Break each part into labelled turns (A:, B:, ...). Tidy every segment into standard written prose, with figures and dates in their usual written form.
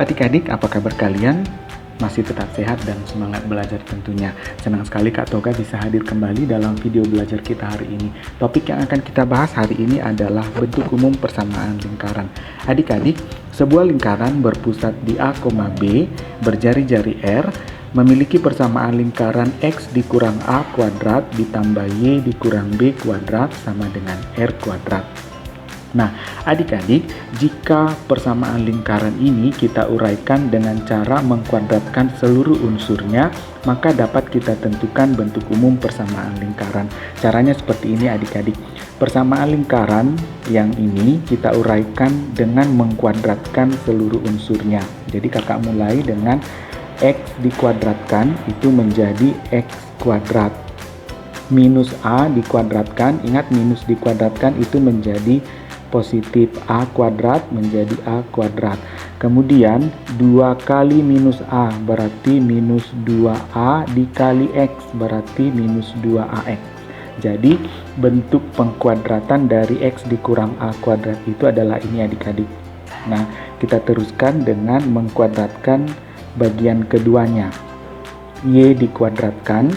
A: adik-adik, apa kabar kalian? Masih tetap sehat dan semangat belajar tentunya. Senang sekali Kak Toga bisa hadir kembali dalam video belajar kita hari ini. Topik yang akan kita bahas hari ini adalah bentuk umum persamaan lingkaran. Adik-adik, sebuah lingkaran berpusat di A, B, berjari-jari R, memiliki persamaan lingkaran X dikurang A kuadrat ditambah Y dikurang B kuadrat sama dengan R kuadrat. Nah, adik-adik, jika persamaan lingkaran ini kita uraikan dengan cara mengkuadratkan seluruh unsurnya, maka dapat kita tentukan bentuk umum persamaan lingkaran. Caranya seperti ini adik-adik. Persamaan lingkaran yang ini kita uraikan dengan mengkuadratkan seluruh unsurnya. Jadi kakak mulai dengan X dikuadratkan itu menjadi X kuadrat. Minus A dikuadratkan, ingat minus dikuadratkan itu menjadi positif A kuadrat menjadi A kuadrat. Kemudian 2 kali minus A berarti minus 2A dikali X berarti minus 2AX. Jadi bentuk pengkuadratan dari X dikurang A kuadrat itu adalah ini adik-adik. Nah, kita teruskan dengan mengkuadratkan bagian keduanya. Y dikuadratkan,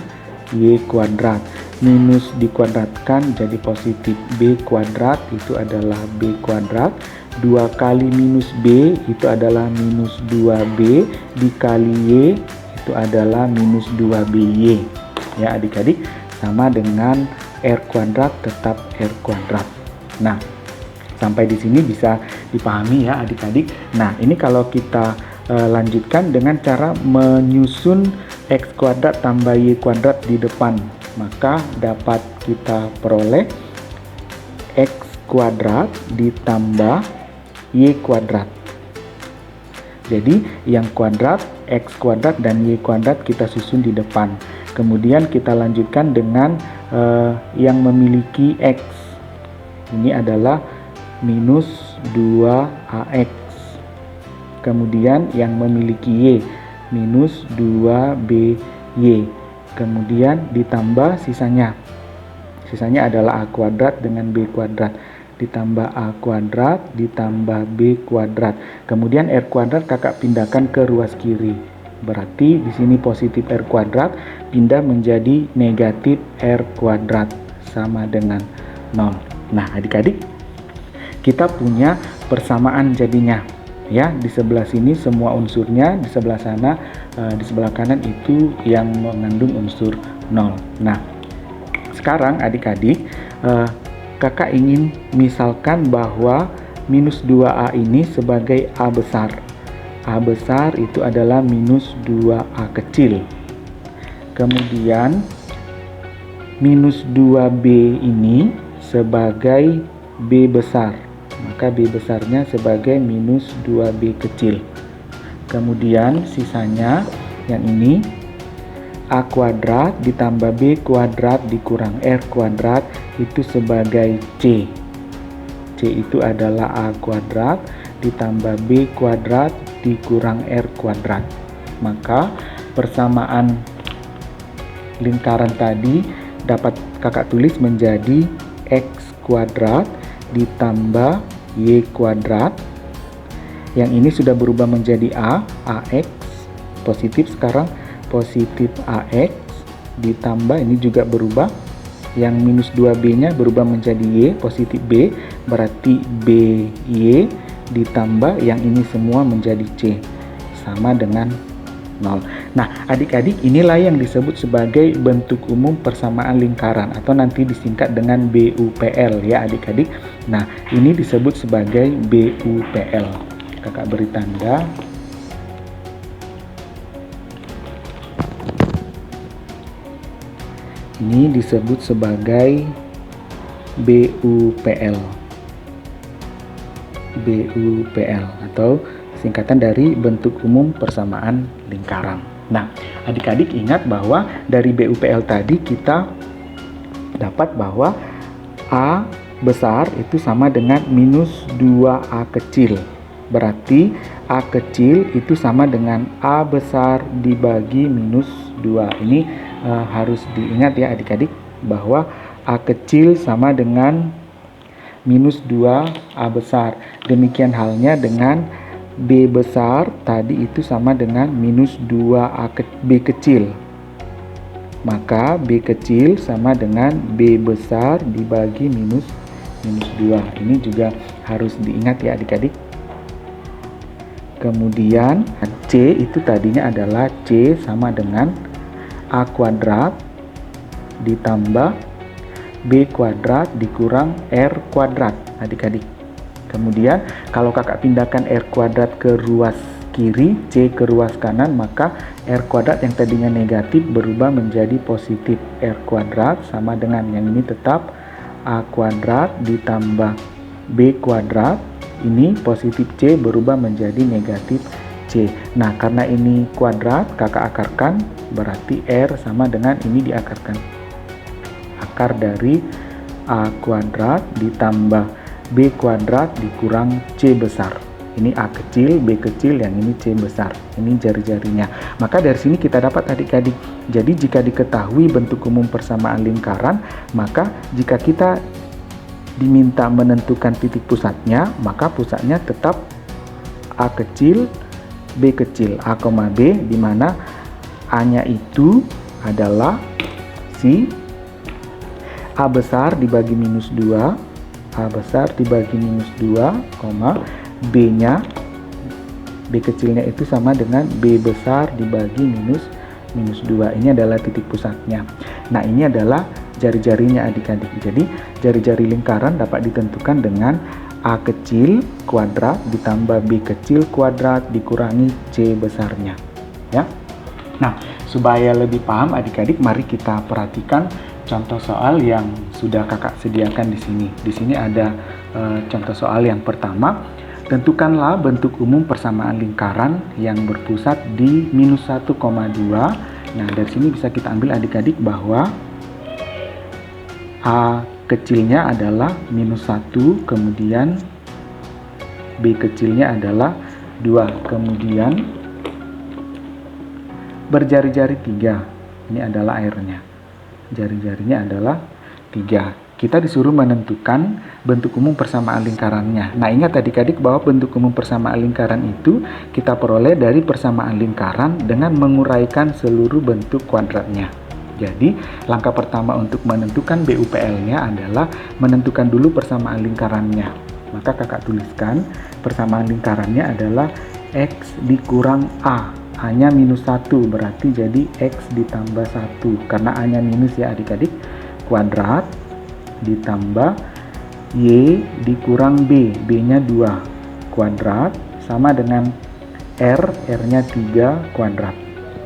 A: Y kuadrat. Minus dikuadratkan jadi positif B kuadrat itu adalah B kuadrat. 2 kali minus B itu adalah minus 2B dikali Y itu adalah minus 2BY. Ya adik-adik, sama dengan R kuadrat tetap R kuadrat. Nah, sampai di sini bisa dipahami ya adik-adik. Nah, ini kalau kita lanjutkan dengan cara menyusun X kuadrat tambah Y kuadrat di depan, maka dapat kita peroleh X kuadrat ditambah Y kuadrat. Jadi yang kuadrat, X kuadrat dan Y kuadrat kita susun di depan. Kemudian kita lanjutkan dengan yang memiliki X. Ini adalah minus 2AX. Kemudian yang memiliki Y minus 2BY. Kemudian ditambah sisanya adalah A kuadrat dengan B kuadrat, ditambah A kuadrat ditambah B kuadrat. Kemudian R kuadrat kakak pindahkan ke ruas kiri, berarti di sini positif R kuadrat pindah menjadi negatif R kuadrat sama dengan 0. Nah adik-adik, kita punya persamaan jadinya ya. Di sebelah sini semua unsurnya, di sebelah sana di sebelah kanan itu yang mengandung unsur 0. Nah, sekarang adik-adik, kakak ingin misalkan bahwa minus 2A ini sebagai A besar. A besar itu adalah minus 2A kecil. Kemudian minus 2B ini sebagai B besar. Maka B besarnya sebagai minus 2B kecil. Kemudian sisanya yang ini A kuadrat ditambah B kuadrat dikurang R kuadrat itu sebagai C. C itu adalah A kuadrat ditambah B kuadrat dikurang R kuadrat. Maka persamaan lingkaran tadi dapat kakak tulis menjadi X kuadrat ditambah Y kuadrat. Yang ini sudah berubah menjadi AX positif, sekarang positif AX ditambah ini juga berubah, yang minus 2B nya berubah menjadi Y positif B berarti BY ditambah yang ini semua menjadi C sama dengan 0. Nah adik-adik, inilah yang disebut sebagai bentuk umum persamaan lingkaran atau nanti disingkat dengan BUPL ya adik-adik. Nah ini disebut sebagai BUPL. Kakak beri tanda. Ini disebut sebagai BUPL. BUPL atau singkatan dari bentuk umum persamaan lingkaran. Nah, adik-adik ingat bahwa dari BUPL tadi kita dapat bahwa A besar itu sama dengan minus 2A kecil. Berarti A kecil itu sama dengan A besar dibagi minus 2. Ini harus diingat ya adik-adik bahwa A kecil sama dengan minus 2A besar. Demikian halnya dengan B besar tadi itu sama dengan minus 2B kecil. Maka B kecil sama dengan B besar dibagi minus 2. Ini juga harus diingat ya adik-adik. Kemudian C itu tadinya adalah C sama dengan A kuadrat ditambah B kuadrat dikurang R kuadrat adik-adik. Kemudian kalau kakak pindahkan R kuadrat ke ruas kiri, C ke ruas kanan, maka R kuadrat yang tadinya negatif berubah menjadi positif. R kuadrat sama dengan yang ini tetap A kuadrat ditambah B kuadrat, ini positif C berubah menjadi negatif C. Nah, karena ini kuadrat, kakak akarkan, berarti R sama dengan ini diakarkan. Akar dari A kuadrat ditambah B kuadrat dikurang C besar. Ini A kecil, B kecil, yang ini C besar. Ini jari-jarinya. Maka dari sini kita dapat adik-adik. Jadi jika diketahui bentuk umum persamaan lingkaran, maka jika kita diminta menentukan titik pusatnya, maka pusatnya tetap A kecil, B kecil, A, B, di mana A-nya itu adalah si A besar dibagi minus 2, A besar dibagi minus 2, B-nya, B kecilnya itu sama dengan B besar dibagi minus 2. Ini adalah titik pusatnya. Nah, ini adalah jari-jarinya adik-adik. Jadi, jari-jari lingkaran dapat ditentukan dengan A kecil kuadrat ditambah B kecil kuadrat dikurangi C besarnya. Ya. Nah, supaya lebih paham adik-adik, mari kita perhatikan contoh soal yang sudah kakak sediakan di sini. Di sini ada contoh soal yang pertama. Tentukanlah bentuk umum persamaan lingkaran yang berpusat di minus 1,2. Nah, dari sini bisa kita ambil adik-adik bahwa A kecilnya adalah minus 1, kemudian B kecilnya adalah 2, kemudian berjari-jari 3. Ini adalah airnya. Jari-jarinya adalah 3. Kita disuruh menentukan bentuk umum persamaan lingkarannya. Nah, ingat adik-adik bahwa bentuk umum persamaan lingkaran itu kita peroleh dari persamaan lingkaran dengan menguraikan seluruh bentuk kuadratnya. Jadi, langkah pertama untuk menentukan BUPL-nya adalah menentukan dulu persamaan lingkarannya. Maka kakak tuliskan persamaan lingkarannya adalah X dikurang A. A-nya minus 1, berarti jadi X ditambah 1. Karena A-nya minus ya adik-adik, kuadrat ditambah Y dikurang B. B-nya 2, kuadrat, sama dengan R-nya 3, kuadrat.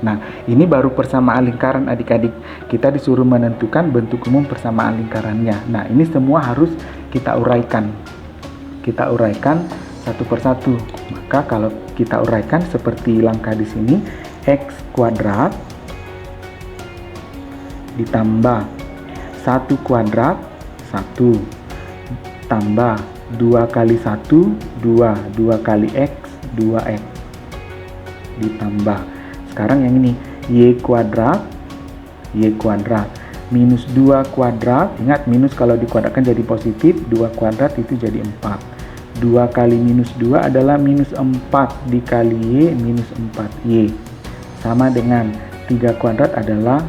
A: Nah, ini baru persamaan lingkaran adik-adik. Kita disuruh menentukan bentuk umum persamaan lingkarannya. Nah, ini semua harus kita uraikan. Kita uraikan satu persatu. Maka kalau kita uraikan seperti langkah di sini, X kuadrat ditambah 1 kuadrat 1 tambah 2 kali 1 2, 2 kali X 2X ditambah, sekarang yang ini Y kuadrat minus 2 kuadrat, ingat minus kalau dikuadratkan jadi positif, 2 kuadrat itu jadi 4. 2 kali minus 2 adalah minus 4 dikali Y minus 4Y, sama dengan 3 kuadrat adalah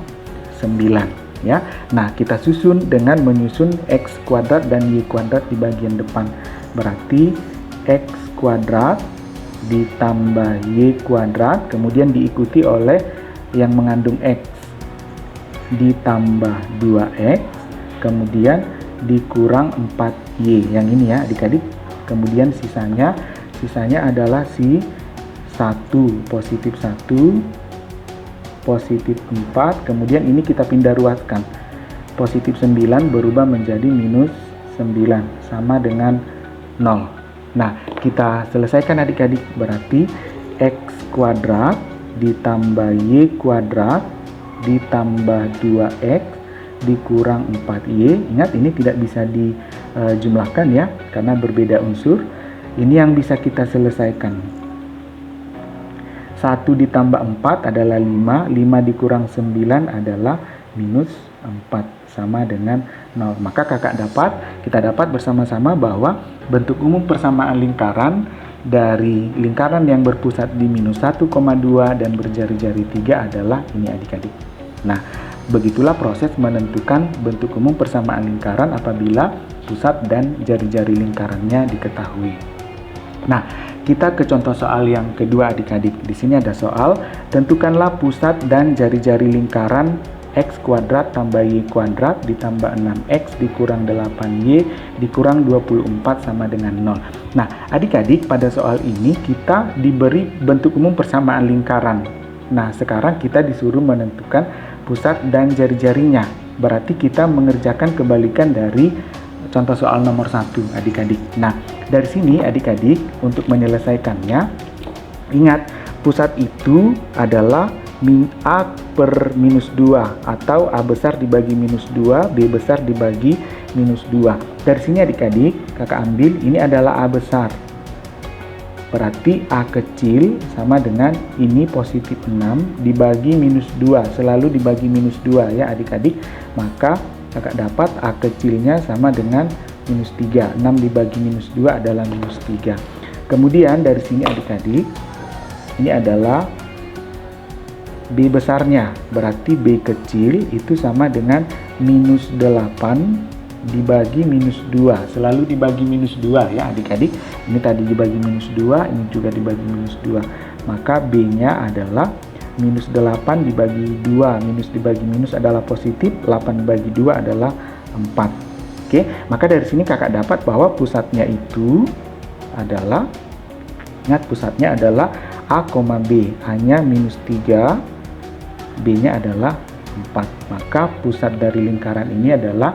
A: 9 ya. Nah, kita susun dengan menyusun X kuadrat dan Y kuadrat di bagian depan. Berarti X kuadrat ditambah Y kuadrat, kemudian diikuti oleh yang mengandung X ditambah 2X, kemudian dikurang 4Y, yang ini ya adik-adik. Kemudian sisanya adalah si 1, positif 1, positif 4, kemudian ini kita pindah ruaskan. Positif 9 berubah menjadi minus 9, sama dengan 0. Nah, kita selesaikan adik-adik, berarti X kuadrat ditambah Y kuadrat ditambah 2X dikurang 4Y. Ingat, ini tidak bisa dijumlahkan ya, karena berbeda unsur. Ini yang bisa kita selesaikan. 1 ditambah 4 adalah 5, 5 dikurang 9 adalah minus 4, sama dengan 0. Maka kita dapat bersama-sama bahwa bentuk umum persamaan lingkaran dari lingkaran yang berpusat di minus 1,2 dan berjari-jari 3 adalah ini adik-adik. Nah, begitulah proses menentukan bentuk umum persamaan lingkaran apabila pusat dan jari-jari lingkarannya diketahui. Nah, kita ke contoh soal yang kedua adik-adik. Di sini ada soal, tentukanlah pusat dan jari-jari lingkaran x kuadrat tambah y kuadrat ditambah 6x dikurang 8y dikurang 24 sama dengan 0. Nah, adik-adik, pada soal ini kita diberi bentuk umum persamaan lingkaran. Nah, sekarang kita disuruh menentukan pusat dan jari-jarinya. Berarti kita mengerjakan kebalikan dari contoh soal nomor 1, adik-adik. Nah, dari sini adik-adik, untuk menyelesaikannya, ingat, pusat itu adalah A per minus 2 atau A besar dibagi minus 2, B besar dibagi minus 2. Dari sini adik-adik, kakak ambil ini adalah A besar. Berarti A kecil sama dengan ini positif 6 dibagi minus 2, selalu dibagi minus 2 ya adik-adik. Maka kakak dapat A kecilnya sama dengan minus 3. 6 dibagi minus 2 adalah minus 3. Kemudian dari sini adik-adik, ini adalah B besarnya, berarti B kecil itu sama dengan minus 8 dibagi minus 2, selalu dibagi minus 2 ya adik-adik. Ini tadi dibagi minus 2, ini juga dibagi minus 2. Maka B-nya adalah minus 8 dibagi 2, minus dibagi minus adalah positif, 8 dibagi 2 adalah 4. Oke, maka dari sini kakak dapat bahwa pusatnya itu adalah, ingat pusatnya adalah A, B, hanya minus 3, B-nya adalah 4. Maka pusat dari lingkaran ini adalah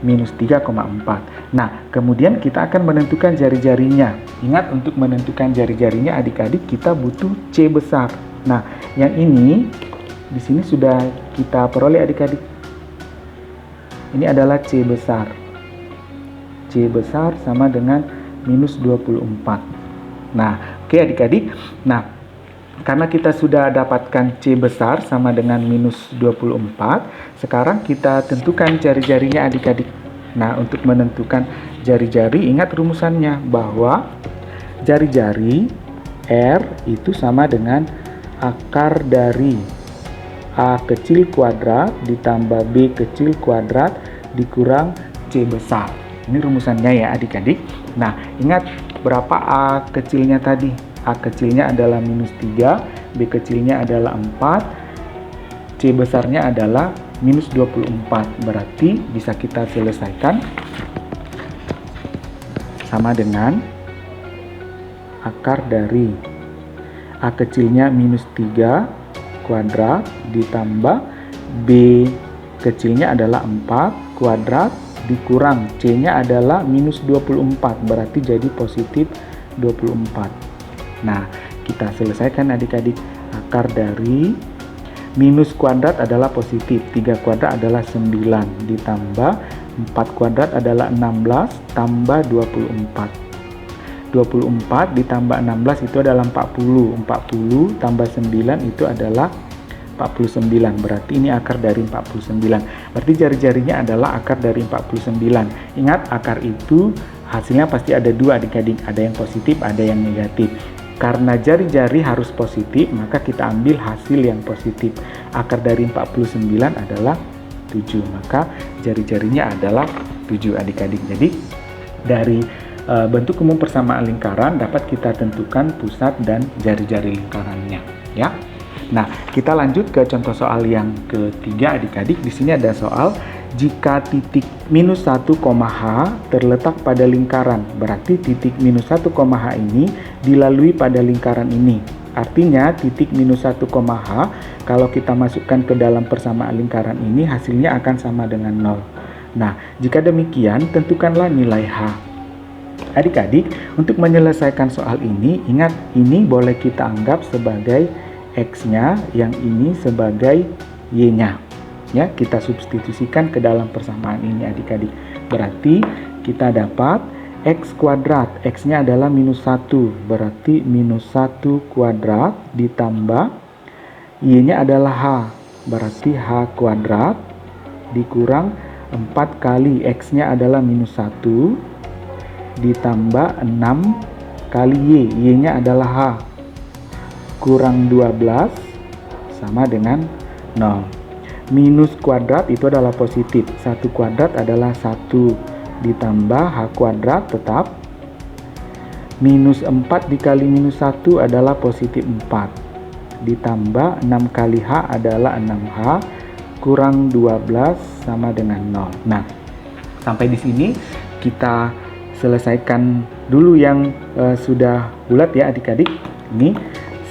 A: minus 3,4. Nah, kemudian kita akan menentukan jari-jarinya. Ingat, untuk menentukan jari-jarinya adik-adik kita butuh C besar. Nah, yang ini di sini sudah kita peroleh adik-adik. Ini adalah C besar. C besar sama dengan minus 24. Nah, oke adik-adik. Nah, karena kita sudah dapatkan C besar sama dengan minus 24, sekarang kita tentukan jari-jarinya adik-adik. Nah, untuk menentukan jari-jari, ingat rumusannya bahwa jari-jari R itu sama dengan akar dari A kecil kuadrat ditambah B kecil kuadrat dikurang C besar. Ini rumusannya ya adik-adik. Nah, ingat berapa A kecilnya tadi? A kecilnya adalah minus 3, B kecilnya adalah 4, C besarnya adalah minus 24. Berarti bisa kita selesaikan sama dengan akar dari A kecilnya minus 3 kuadrat ditambah B kecilnya adalah 4 kuadrat dikurang C-nya adalah minus 24. Berarti jadi positif 24. Nah, kita selesaikan adik-adik. Akar dari minus kuadrat adalah positif, 3 kuadrat adalah 9, ditambah 4 kuadrat adalah 16, tambah 24. 24 ditambah 16 itu adalah 40. 40 tambah 9 itu adalah 49. Berarti ini akar dari 49. Berarti jari-jarinya adalah akar dari 49. Ingat, akar itu hasilnya pasti ada dua adik-adik. Ada yang positif, ada yang negatif. Karena jari-jari harus positif, maka kita ambil hasil yang positif. Akar dari 49 adalah 7, maka jari-jarinya adalah 7 adik-adik. Jadi dari bentuk umum persamaan lingkaran dapat kita tentukan pusat dan jari-jari lingkarannya ya. Nah, kita lanjut ke contoh soal yang ketiga adik-adik. Di sini ada soal, jika titik minus 1, H terletak pada lingkaran, berarti titik minus 1, H ini dilalui pada lingkaran ini. Artinya titik minus 1, H kalau kita masukkan ke dalam persamaan lingkaran ini hasilnya akan sama dengan 0. Nah, jika demikian tentukanlah nilai H. Adik-adik, untuk menyelesaikan soal ini, ingat ini boleh kita anggap sebagai X-nya, yang ini sebagai Y-nya. Ya, kita substitusikan ke dalam persamaan ini adik-adik. Berarti kita dapat X kuadrat, X-nya adalah minus 1, berarti minus 1 kuadrat ditambah Y-nya adalah H, berarti H kuadrat dikurang 4 kali X-nya adalah minus 1 ditambah 6 kali Y-nya adalah H, kurang 12 sama dengan 0. Minus kuadrat itu adalah positif, 1 kuadrat adalah 1 ditambah H kuadrat tetap. Minus 4 dikali minus 1 adalah positif 4, ditambah 6 kali H adalah 6H, kurang 12 sama dengan 0. Nah, sampai di sini kita selesaikan dulu yang sudah bulat ya adik-adik. Ini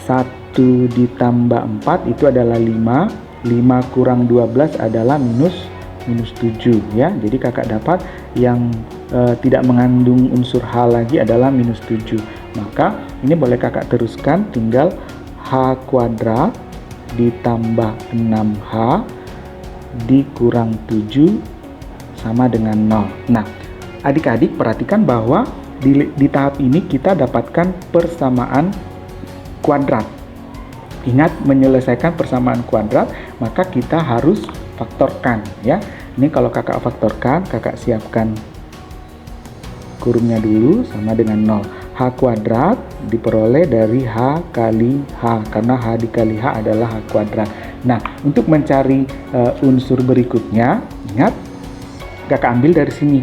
A: 1 ditambah 4 itu adalah 5, 5 kurang 12 adalah minus 7 ya. Jadi kakak dapat yang tidak mengandung unsur H lagi adalah minus 7. Maka ini boleh kakak teruskan, tinggal H kuadrat ditambah 6H dikurang 7 sama dengan 0. Nah, adik-adik perhatikan bahwa di tahap ini kita dapatkan persamaan kuadrat. Ingat, menyelesaikan persamaan kuadrat maka kita harus faktorkan ya. Ini kalau kakak faktorkan, kakak siapkan kurungnya dulu sama dengan 0. H kuadrat diperoleh dari H kali H, karena H dikali H adalah H kuadrat. Nah, untuk mencari unsur berikutnya, ingat, kakak ambil dari sini.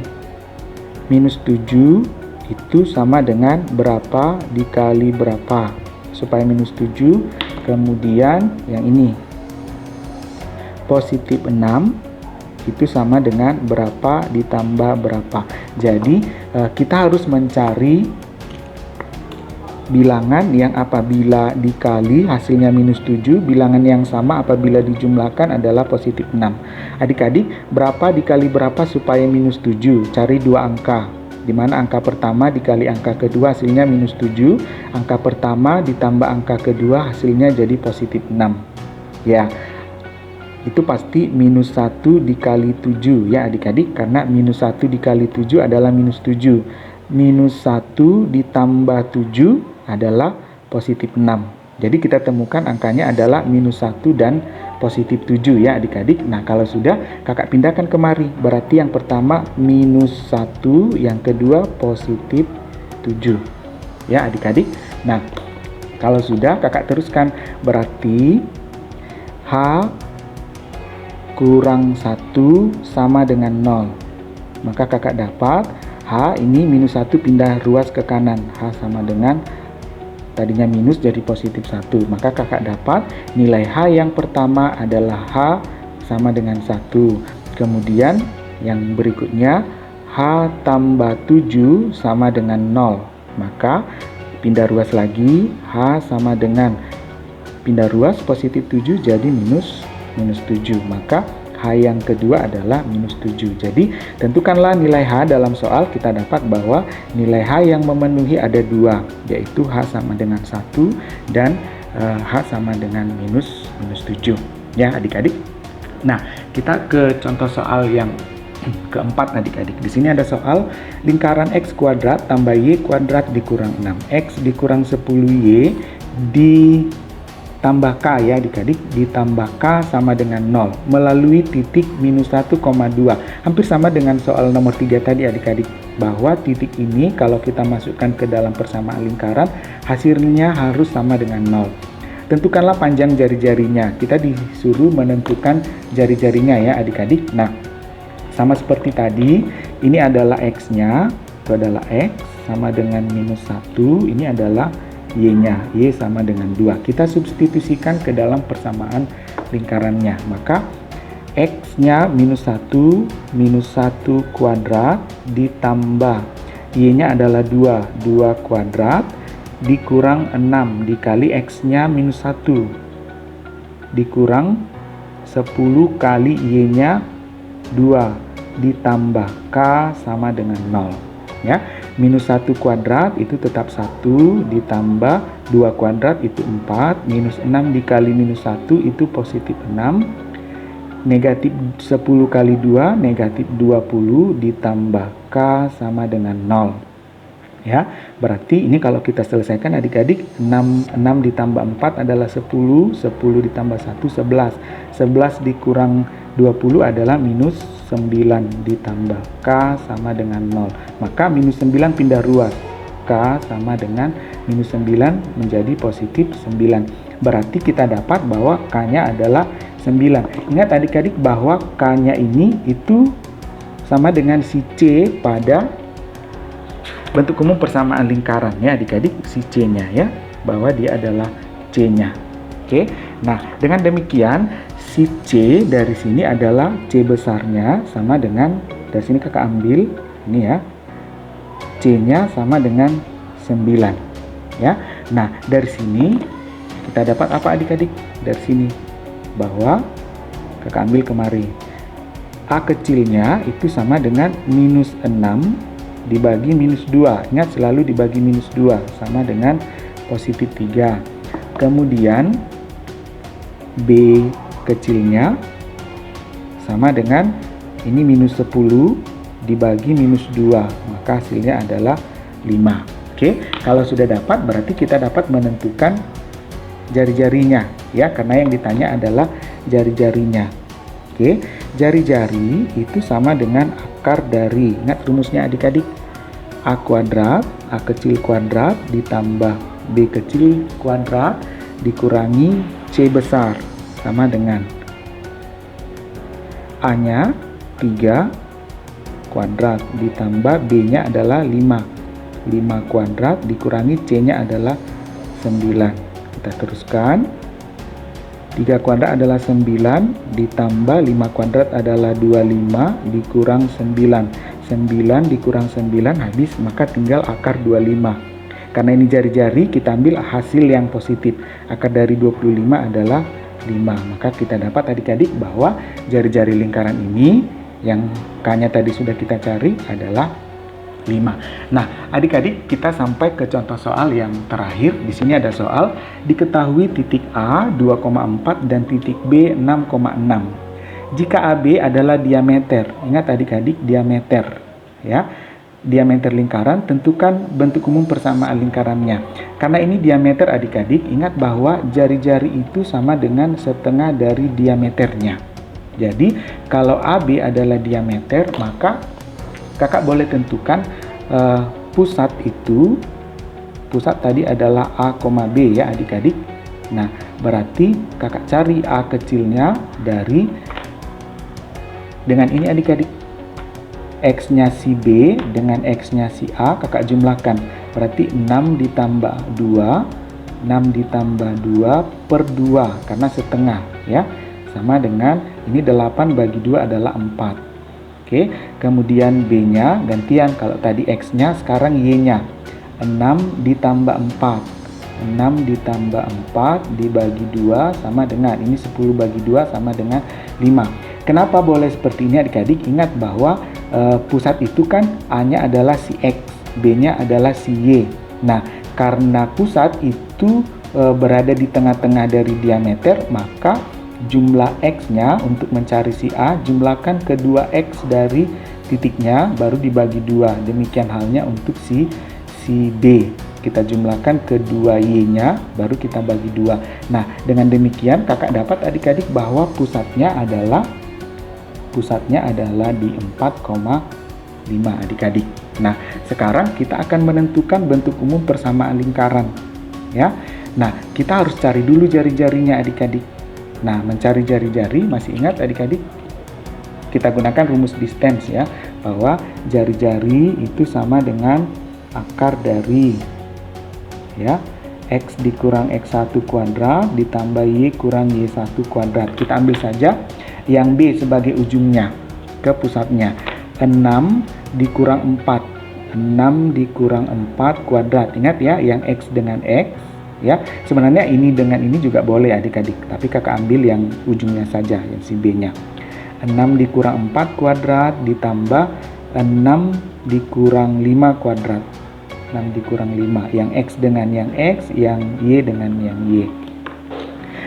A: Minus 7 itu sama dengan berapa dikali berapa. Supaya minus 7, kemudian yang ini. Positif 6 itu sama dengan berapa ditambah berapa. Jadi, kita harus mencari bilangan yang apabila dikali hasilnya minus 7, bilangan yang sama apabila dijumlahkan adalah positif 6. Adik-adik, berapa dikali berapa supaya minus 7? Cari dua angka, di mana angka pertama dikali angka kedua hasilnya minus 7, angka pertama ditambah angka kedua hasilnya jadi positif 6. Ya, itu pasti minus 1 dikali 7 ya adik-adik, karena minus 1 dikali 7 adalah minus 7. Minus 1 ditambah 7 adalah positif 6. Jadi kita temukan angkanya adalah minus 1 dan positif 7 ya adik-adik. Nah, kalau sudah, kakak pindahkan kemari. Berarti yang pertama minus 1, yang kedua positif 7 ya adik-adik. Nah, kalau sudah, kakak teruskan. Berarti H kurang 1 sama dengan 0. Maka kakak dapat H ini minus 1 pindah ruas ke kanan. H sama dengan, tadinya minus jadi positif 1. Maka kakak dapat nilai H yang pertama adalah H sama dengan 1. Kemudian yang berikutnya H tambah 7 sama dengan 0. Maka pindah ruas lagi, H sama dengan, pindah ruas positif 7 jadi minus 7. Maka H yang kedua adalah minus 7. Jadi tentukanlah nilai H dalam soal. Kita dapat bahwa nilai H yang memenuhi ada 2, yaitu H sama dengan 1 dan H sama dengan minus 7 ya adik-adik. Nah, kita ke contoh soal yang keempat adik-adik. Di sini ada soal lingkaran X kuadrat tambah Y kuadrat dikurang 6. X dikurang 10Y ditambah K ya adik-adik, ditambah K sama dengan 0 melalui titik minus 1,2. Hampir sama dengan soal nomor 3 tadi adik-adik, bahwa titik ini kalau kita masukkan ke dalam persamaan lingkaran hasilnya harus sama dengan 0. Tentukanlah panjang jari-jarinya. Kita disuruh menentukan jari-jarinya ya adik-adik. Nah, sama seperti tadi, ini adalah X-nya, itu adalah X sama dengan minus 1, ini adalah Y-nya, Y sama dengan 2. Kita substitusikan ke dalam persamaan lingkarannya. Maka X-nya minus 1 kuadrat ditambah Y-nya adalah 2 kuadrat dikurang 6 dikali X-nya minus 1 dikurang 10 kali Y-nya 2 ditambah K sama dengan 0 ya. Minus 1 kuadrat itu tetap 1 ditambah 2 kuadrat itu 4, minus 6 dikali minus 1 itu positif 6, negatif 10 kali 2 negatif 20 ditambah K sama dengan 0 ya. Berarti ini kalau kita selesaikan adik-adik, 6 ditambah 4 adalah 10, 10 ditambah 1 11, 11 dikurang 20 adalah minus 9 ditambah K sama dengan 0. Maka minus 9 pindah ruas. K sama dengan minus 9 menjadi positif 9. Berarti kita dapat bahwa K-nya adalah 9. Ingat adik-adik bahwa K-nya ini itu sama dengan si C pada bentuk umum persamaan lingkaran ya adik-adik, si C-nya ya, bahwa dia adalah C-nya. Oke, nah dengan demikian si C dari sini adalah C besarnya sama dengan, dari sini kakak ambil ini ya, C-nya sama dengan 9 ya. Nah dari sini kita dapat apa adik-adik? Dari sini bahwa kakak ambil kemari, A kecilnya itu sama dengan minus 6 dibagi minus 2. Ingat selalu dibagi minus 2 sama dengan positif 3. Kemudian B kecilnya sama dengan ini minus 10 dibagi minus 2. Maka hasilnya adalah 5. Oke, kalau sudah dapat berarti kita dapat menentukan jari-jarinya ya, karena yang ditanya adalah jari-jarinya. Oke, jari-jari itu sama dengan akar dari, ingat rumusnya adik-adik, A kuadrat, A kecil kuadrat ditambah B kecil kuadrat dikurangi C besar sama dengan A-nya 3 kuadrat ditambah B-nya adalah 5 kuadrat dikurangi C-nya adalah 9. Kita teruskan, 3 kuadrat adalah 9 ditambah 5 kuadrat adalah 25 dikurang 9 dikurang 9 habis, maka tinggal akar 25. Karena ini jari-jari kita ambil hasil yang positif, akar dari 25 adalah 5. Maka kita dapat adik-adik bahwa jari-jari lingkaran ini yang K-nya tadi sudah kita cari adalah 5. Nah, adik-adik kita sampai ke contoh soal yang terakhir. Di sini ada soal diketahui titik A 2,4 dan titik B 6,6. Jika AB adalah diameter, ingat adik-adik diameter ya. Diameter lingkaran, tentukan bentuk umum persamaan lingkarannya. Karena ini diameter adik-adik, ingat bahwa jari-jari itu sama dengan setengah dari diameternya. Jadi, kalau AB adalah diameter, maka kakak boleh tentukan pusat tadi adalah A, B ya adik-adik. Nah, berarti kakak cari A kecilnya dari, dengan ini adik-adik, X-nya si B dengan X-nya si A kakak jumlahkan. Berarti 6 ditambah 2 per 2 karena setengah ya. Sama dengan ini 8 bagi 2 adalah 4. Oke, kemudian B-nya gantian, kalau tadi X-nya sekarang Y-nya. 6 ditambah 4 dibagi 2 sama dengan, ini 10 bagi 2 sama dengan 5. Kenapa boleh seperti ini adik-adik? Ingat bahwa pusat itu kan A-nya adalah si X, B-nya adalah si Y. Nah, karena pusat itu berada di tengah-tengah dari diameter, maka jumlah X-nya untuk mencari si A, jumlahkan kedua X dari titiknya, baru dibagi 2. Demikian halnya untuk si B. Kita jumlahkan kedua Y-nya, baru kita bagi 2. Nah, dengan demikian kakak dapat adik-adik bahwa pusatnya adalah di 4,5 adik-adik. Nah, sekarang kita akan menentukan bentuk umum persamaan lingkaran ya. Nah, kita harus cari dulu jari-jarinya adik-adik. Nah, mencari jari-jari, masih ingat adik-adik? Kita gunakan rumus distance ya, bahwa jari-jari itu sama dengan akar dari ya X dikurang X1 kuadrat ditambah Y kurang Y1 kuadrat. Kita ambil saja yang B sebagai ujungnya ke pusatnya. 6 dikurang 4 kuadrat. Ingat ya, yang X dengan X ya. Sebenarnya ini dengan ini juga boleh adik-adik, tapi kakak ambil yang ujungnya saja, yang si B-nya. 6 dikurang 4 kuadrat ditambah 6 dikurang 5 kuadrat. 6 dikurang 5, yang X dengan yang X, yang Y dengan yang Y.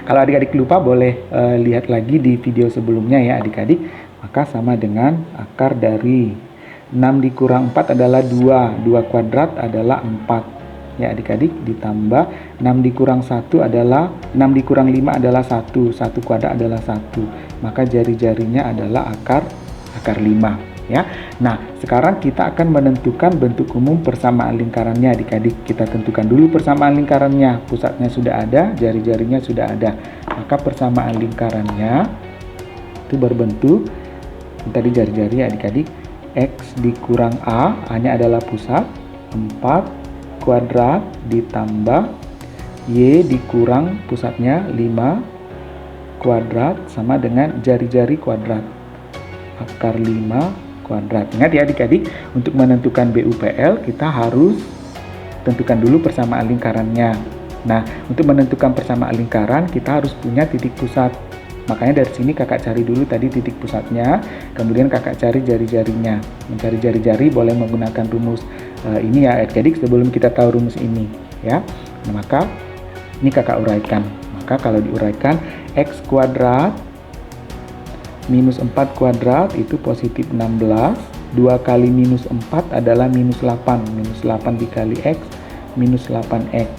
A: Kalau adik-adik lupa boleh lihat lagi di video sebelumnya ya adik-adik. Maka sama dengan akar dari 6 dikurang 4 adalah 2 kuadrat adalah 4 ya adik-adik, ditambah 6 dikurang 1 adalah 6 dikurang 5 adalah 1 kuadrat adalah 1. Maka jari-jarinya adalah akar 5. ya. Nah, sekarang kita akan menentukan bentuk umum persamaan lingkarannya adik-adik. Kita tentukan dulu persamaan lingkarannya. Pusatnya sudah ada, jari-jarinya sudah ada. Maka persamaan lingkarannya itu berbentuk, tadi jari-jari adik-adik, X dikurang A-nya adalah pusat, 4 kuadrat ditambah Y dikurang pusatnya 5 kuadrat sama dengan jari-jari kuadrat, akar 5 kuadrat. Ingat ya adik-adik, untuk menentukan BUPL kita harus tentukan dulu persamaan lingkarannya. Nah, untuk menentukan persamaan lingkaran kita harus punya titik pusat. Makanya dari sini kakak cari dulu tadi titik pusatnya, kemudian kakak cari jari-jarinya. Mencari jari-jari boleh menggunakan rumus ini ya adik-adik sebelum kita tahu rumus ini ya. Nah, maka ini kakak uraikan. Maka kalau diuraikan X kuadrat minus 4 kuadrat itu positif 16. 2 kali minus 4 adalah minus 8. Minus 8 dikali X minus 8X.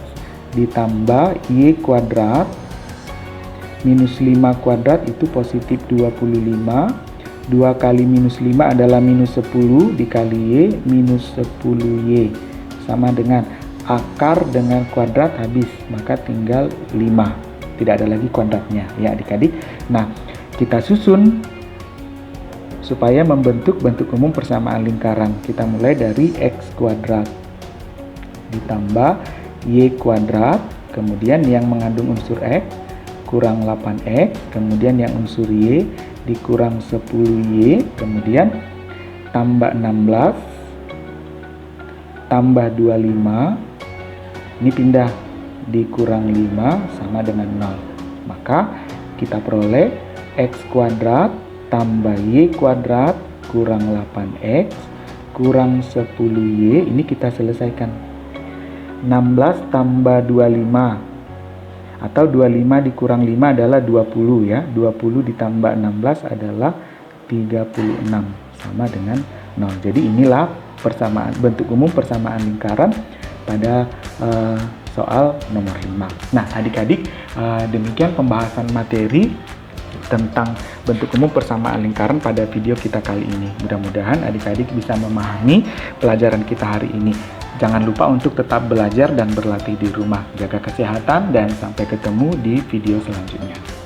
A: Ditambah Y kuadrat minus 5 kuadrat itu positif 25. 2 kali minus 5 adalah minus 10 dikali Y minus 10Y. Sama dengan akar dengan kuadrat habis, maka tinggal 5. Tidak ada lagi kuadratnya ya adik-adik. Nah, kita susun supaya membentuk bentuk umum persamaan lingkaran. Kita mulai dari X kuadrat ditambah Y kuadrat, kemudian yang mengandung unsur X kurang 8X, kemudian yang unsur Y dikurang 10Y, kemudian tambah 16 tambah 25, ini pindah dikurang 5 sama dengan 0. Maka kita peroleh X kuadrat tambah Y kuadrat kurang 8X kurang 10Y, ini kita selesaikan. 16 tambah 25 atau 25 dikurang 5 adalah 20 ya. 20 ditambah 16 adalah 36 sama dengan 0. Jadi inilah persamaan bentuk umum persamaan lingkaran pada soal nomor 5. Nah, adik-adik, demikian pembahasan materi tentang bentuk umum persamaan lingkaran pada video kita kali ini. Mudah-mudahan adik-adik bisa memahami pelajaran kita hari ini. Jangan lupa untuk tetap belajar dan berlatih di rumah. Jaga kesehatan dan sampai ketemu di video selanjutnya.